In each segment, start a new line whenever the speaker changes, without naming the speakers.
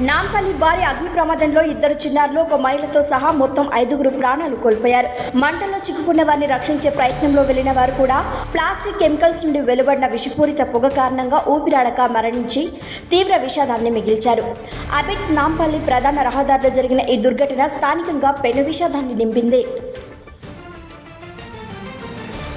నాంపల్లి భారీ అగ్ని ప్రమాదంలో 2 చిన్నారులు 1 మహిళతో సహా మొత్తం 5గురు ప్రాణాలు కోల్పోయారు. మంటల్లో చిక్కుకున్న వారిని రక్షించే ప్రయత్నంలో వెళ్లిన వారు కూడా ప్లాస్టిక్ కెమికల్స్ నుండి వెలువడిన విషపూరిత పొగ కారణంగా ఊపిరాడక మరణించి తీవ్ర విషాదాన్ని మిగిల్చారు. అబిడ్స్ నాంపల్లి ప్రధాన రహదారిలో జరిగిన ఈ దుర్ఘటన స్థానికంగా పెను విషాదాన్ని నింపింది.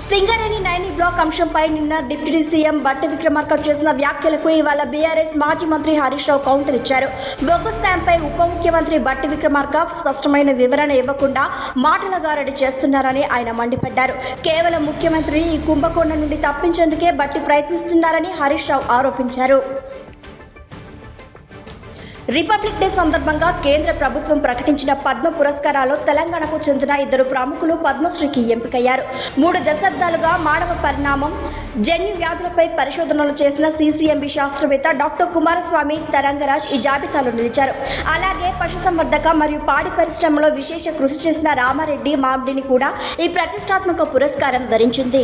సింగరేణి నైని బ్లాక్ అంశంపై నిన్న డిప్యూటీ సీఎం బట్టి విక్రమార్క చేసిన వ్యాఖ్యలకు ఇవాళ బీఆర్ఎస్ మాజీ మంత్రి హరీష్ రావు కౌంటర్ ఇచ్చారు. బొగ్గు స్టాంపై ఉప ముఖ్యమంత్రి బట్టి విక్రమార్క స్పష్టమైన వివరణ ఇవ్వకుండా మాటల గారడి చేస్తున్నారని ఆయన మండిపడ్డారు. కేవలం ముఖ్యమంత్రిని ఈ కుంభకోణం నుండి తప్పించేందుకే బట్టి ప్రయత్నిస్తున్నారని హరీష్ రావు ఆరోపించారు. రిపబ్లిక్ డే సందర్భంగా కేంద్ర ప్రభుత్వం ప్రకటించిన పద్మ పురస్కారాల్లో తెలంగాణకు చెందిన 2 ప్రముఖులు పద్మశ్రీకి ఎంపికయ్యారు. 3 దశాబ్దాలుగా మానవ పరిణామం జన్యు వ్యాధులపై పరిశోధనలు చేసిన సిసిఎంబి శాస్త్రవేత్త డాక్టర్ కుమారస్వామి తరంగరాజ్ ఈ జాబితాలో నిలిచారు. అలాగే పశుసంవర్ధక మరియు పాడి పరిశ్రమలో విశేష కృషి చేసిన రామారెడ్డి మామిడిని కూడా ఈ ప్రతిష్టాత్మక పురస్కారం ధరించింది.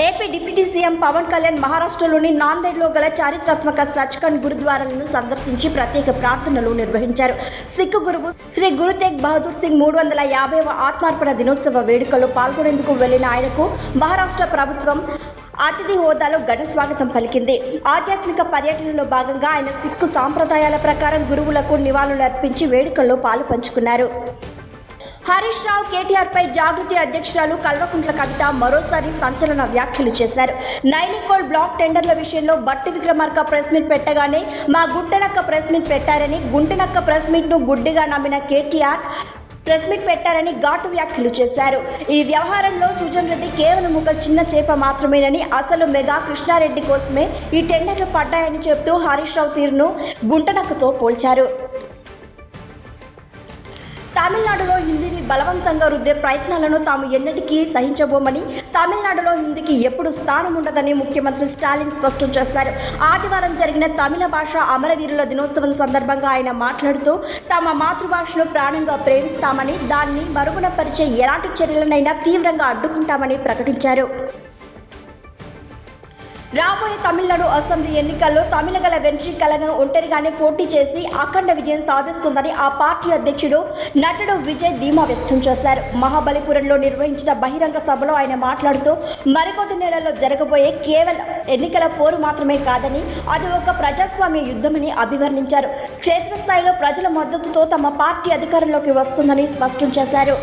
AP deputy CM Pawan Kalyan మహారాష్ట్రలోని నాందేడ్లో గల చారిత్రాత్మక సచ్ఖండ్ గురుద్వారాలను సందర్శించి ప్రత్యేక ప్రార్థనలు నిర్వహించారు. సిక్కు గురువు శ్రీ గురు తేగ్ బహదూర్ సింగ్ 350వ ఆత్మార్పణ దినోత్సవ వేడుకల్లో పాల్గొనేందుకు వెళ్లిన ఆయనకు మహారాష్ట్ర ప్రభుత్వం అతిథి హోదాలో ఘన స్వాగతం పలికింది. ఆధ్యాత్మిక పర్యటనలో భాగంగా ఆయన సిక్కు సాంప్రదాయాల ప్రకారం గురువులకు నివాళులు అర్పించి వేడుకల్లో పాలు పంచుకున్నారు. హరీష్ రావు కేటీఆర్ పై జాగృతి అధ్యక్షురాలు కల్వకుంట్ల కవిత మరోసారి సంచలన వ్యాఖ్యలు చేశారు. నైనికోల్ బ్లాక్ టెండర్ల విషయంలో బట్టి విక్రమార్క ప్రెస్ మీట్ పెట్టగానే మా గుంటనక్క ప్రెస్ మీట్ పెట్టారని, గుంటనక్క ప్రెస్ మీట్ ను గుడ్డిగా నమ్మిన కేటీఆర్ ప్రెస్ మీట్ పెట్టారని ఘాటు వ్యాఖ్యలు చేశారు. ఈ వ్యవహారంలో సుజన్ రెడ్డి కేవలం ఒక చిన్న చేప మాత్రమేనని, అసలు మెగా కృష్ణారెడ్డి కోసమే ఈ టెండర్లు పడ్డాయని చెబుతూ హరీష్ రావు తీరును గుంటనక్కతో పోల్చారు. తమిళనాడులో హిందీని బలవంతంగా రుద్దే ప్రయత్నాలను తాము ఎన్నటికీ సహించబోమని, తమిళనాడులో హిందీకి ఎప్పుడు స్థానం ఉండదని ముఖ్యమంత్రి స్టాలిన్ స్పష్టం చేశారు. ఆదివారం జరిగిన తమిళ భాష అమరవీరుల దినోత్సవం సందర్భంగా ఆయన మాట్లాడుతూ తమ మాతృభాషను ప్రాణంగా ప్రేమిస్తామని, దాన్ని మరుగున పరిచే ఎలాంటి చర్యలనైనా తీవ్రంగా అడ్డుకుంటామని ప్రకటించారు. రాబోయే తమిళనాడు అసెంబ్లీ ఎన్నికల్లో తమిళగల వెంట్రీ కళగం ఒంటరిగానే పోటీ చేసి అఖండ విజయం సాధిస్తుందని ఆ పార్టీ అధ్యక్షుడు నటుడు విజయ్ ధీమా వ్యక్తం చేశారు. మహాబలిపురంలో నిర్వహించిన బహిరంగ సభలో ఆయన మాట్లాడుతూ మరికొద్ది నెలల్లో జరగబోయే కేవలం ఎన్నికల పోరు మాత్రమే కాదని, అది ఒక ప్రజాస్వామ్య యుద్ధమని అభివర్ణించారు. క్షేత్రస్థాయిలో ప్రజల మద్దతుతో తమ పార్టీ అధికారంలోకి వస్తుందని స్పష్టం చేశారు.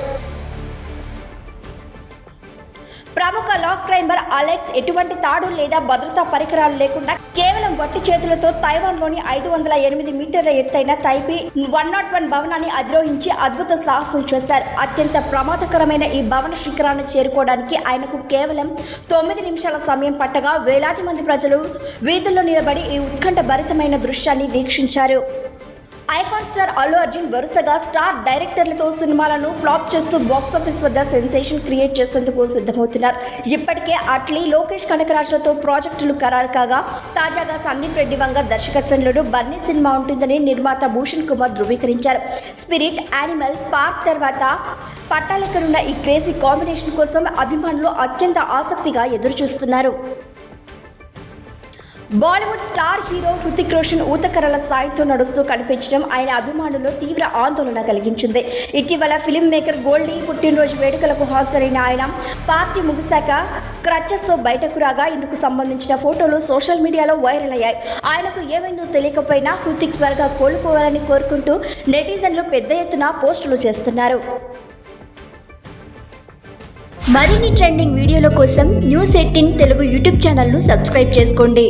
ప్రముఖ లాక్ క్లైంబర్ అలెక్స్ ఎటువంటి తాడు లేదా భద్రతా పరికరాలు లేకుండా కేవలం వట్టి చేతులతో తైవాన్లోని 508 మీటర్ల ఎత్తైన తైపీ 101 భవనాన్ని అధిరోహించి అద్భుత సాహసం చేశారు. అత్యంత ప్రమాదకరమైన ఈ భవన శిఖరాన్ని చేరుకోవడానికి ఆయనకు కేవలం 9 నిమిషాల సమయం పట్టగా వేలాది మంది ప్రజలు వీధుల్లో నిలబడి ఈ ఉత్కంఠభరితమైన దృశ్యాన్ని వీక్షించారు. ఐకాన్ స్టార్ అల్లు అర్జున్ వరుసగా స్టార్ డైరెక్టర్లతో సినిమాలను ఫ్లాప్ చేస్తూ బాక్సాఫీస్ వద్ద సెన్సేషన్ క్రియేట్ చేసేందుకు సిద్ధమవుతున్నారు. ఇప్పటికే అట్లీ, లోకేష్ కనకరాజ్లతో ప్రాజెక్టులు ఖరారు కాగా తాజాగా సందీప్ రెడ్డి వంగ దర్శకత్వంలో బన్నీ సినిమా ఉంటుందని నిర్మాత భూషణ్ కుమార్ ధృవీకరించారు. స్పిరిట్, యానిమల్, పార్క్ తర్వాత పట్టాలెక్కనున్న ఈ క్రేజీ కాంబినేషన్ కోసం అభిమానులు అత్యంత ఆసక్తిగా ఎదురుచూస్తున్నారు. బాలీవుడ్ స్టార్ హీరో హృతిక్ రోషన్ ఊతకర్రల సాయంతో నడుస్తూ కనిపించడం ఆయన అభిమానుల్లో తీవ్ర ఆందోళన కలిగించింది. ఇటీవల ఫిల్మ్ మేకర్ గోల్డీ పుట్టినరోజు వేడుకలకు హాజరైన ఆయన పార్టీ ముగిశాక క్రచెస్తో బయటకు రాగా ఇందుకు సంబంధించిన ఫోటోలు సోషల్ మీడియాలో వైరల్ అయ్యాయి. ఆయనకు ఏమైందో తెలియకపోయినా హృతిక్ త్వరగా కోలుకోవాలని కోరుకుంటూ నెటిజన్లు పెద్ద ఎత్తున పోస్టులు చేస్తున్నారు. మరిన్ని ట్రెండింగ్ వీడియోల కోసం న్యూస్ 18 తెలుగు యూట్యూబ్ ఛానల్ను సబ్స్క్రైబ్ చేసుకోండి.